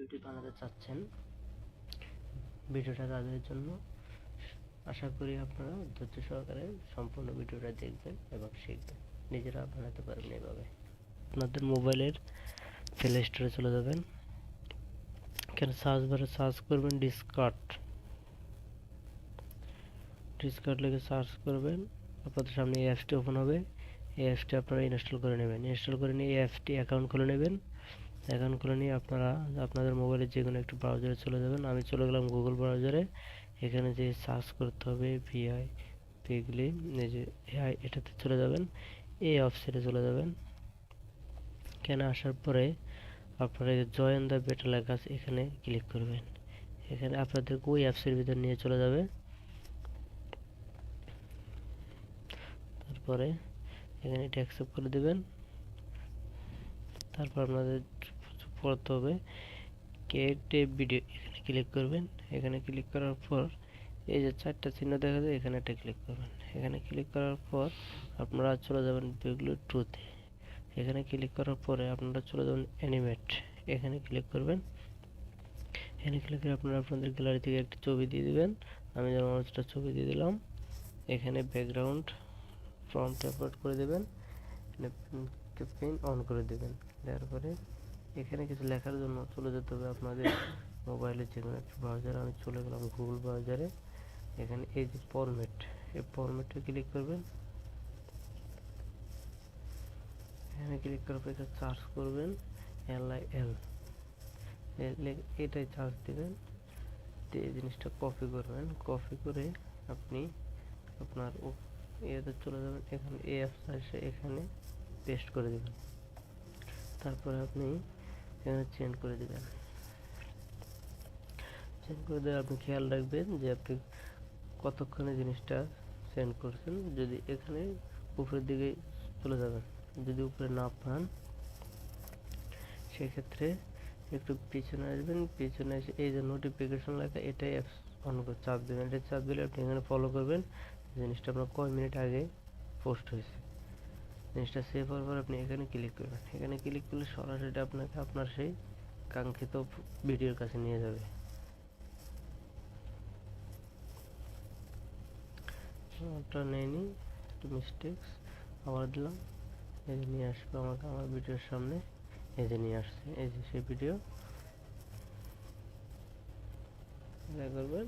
ভিডিওটি বানাতে চাচ্ছেন, ভিডিওটা তাদের জন্য। আশা করি আপনারা ধৈর্য সহকারে সম্পূর্ণ ভিডিওটা দেখবেন এবং শিখবেন, নিজেরা বানাতে পারবেন এভাবে। আপনাদের মোবাইলের প্লে স্টোরে চলে যাবেন, এখানে সার্চ বারে সার্চ করবেন ডিসকার্ড লিখে সার্চ করবেন। আপনাদের সামনে এই অ্যাপসটি ওপেন হবে। এই অ্যাপসটি আপনারা ইনস্টল করে নেবেন। ইনস্টল করে নিয়ে এই অ্যাপসটি অ্যাকাউন্ট খুলে নেবেন। অ্যাকাউন্ট খুলে নিয়ে আপনারা আপনাদের মোবাইলে যে কোনো একটি ব্রাউজারে চলে যাবেন। আমি চলে গেলাম গুগল ব্রাউজারে। এখানে যে সার্চ করতে হবে ভিআই পিগলি, এই যে এআই, এটাতে চলে যাবেন। এই অপশনে চলে যাবেন। এখানে আসার পরে আপনারা জয়েন দ্য বেটা লেখা আছে, এখানে ক্লিক করবেন। এখানে আপনাদের ওই অ্যাপসের ভিতর নিয়ে চলে যাবে। তারপরে এখানে এটা অ্যাকসেপ্ট করে দেবেন। তারপর আপনাদের পড়তে হবে ক্রিয়েট এ ভিডিও, এখানে ক্লিক করবেন। এখানে ক্লিক করার পর এই যে চারটা চিহ্ন দেখা যায়, এখানে একটা ক্লিক করবেন। এখানে ক্লিক করার পর আপনারা চলে যাবেন বিগলি ট্রুতে। এখানে ক্লিক করার পরে আপনারা চলে যাবেন অ্যানিমেট, এখানে ক্লিক করবেন। এখানে ক্লিক করে আপনারা আপনাদের গ্যালারি থেকে একটি ছবি দিয়ে দিবেন। আমি যেমন একটা ছবি দিয়ে দিলাম। এখানে ব্যাকগ্রাউন্ড ফ্রন্ট আপলোড করে দেবেন, পেন অন করে দেবেন। দেওয়ার পরে এখানে কিছু লেখার জন্য চলে যেতে হবে আপনাদের মোবাইলে যে কোনো একটা ব্রাউজারে। আমি চলে গেলাম গুগল ব্রাউজারে। এখানে এই যে ফরম্যাট, এই ফরম্যাটে ক্লিক করবেন। এখানে ক্লিক করার পর সার্চ করবেন LIL, এটাই সার্চ দিবেন। এই জিনিসটা কপি করবেন। কপি করে আপনি আপনার ইয়েতে চলে যাবেন। এখানে এই অ্যাপসটা এসে এখানে পেস্ট করে দেবেন। তারপরে আপনি এখানে চেঞ্জ করে দেবেন। চেঞ্জ করে দিয়ে আপনি খেয়াল রাখবেন যে আপনি কতক্ষণে জিনিসটা সেন্ড করছেন। যদি এখানে উপরের দিকে চলে যাবেন, যদি উপরে না পান সেক্ষেত্রে একটু পিছনে আসবেন। পিছনে এসে এই যে নোটিফিকেশন লেখা, এটাই অ্যাপস অন করে চাপ দেবেন। এটা চাপ দিলে আপনি এখানে ফলো করবেন জিনিসটা আপনার কয় মিনিট আগে পোস্ট হয়েছে। জিনিসটা সেভ হওয়ার পর আপনি এখানে ক্লিক করবেন। এখানে ক্লিক করলে সরাসরি আপনাকে আপনার সেই কাঙ্ক্ষিত ভিডিওর কাছে নিয়ে যাবে। ওটা নেয়নি, একটু মিস্টেক্স, আবার দিলাম। এই যে নিয়ে আসবে আমাকে আমার ভিডিওর সামনে। এই যে নিয়ে আসছে, এই যে সেই ভিডিও। যা করবেন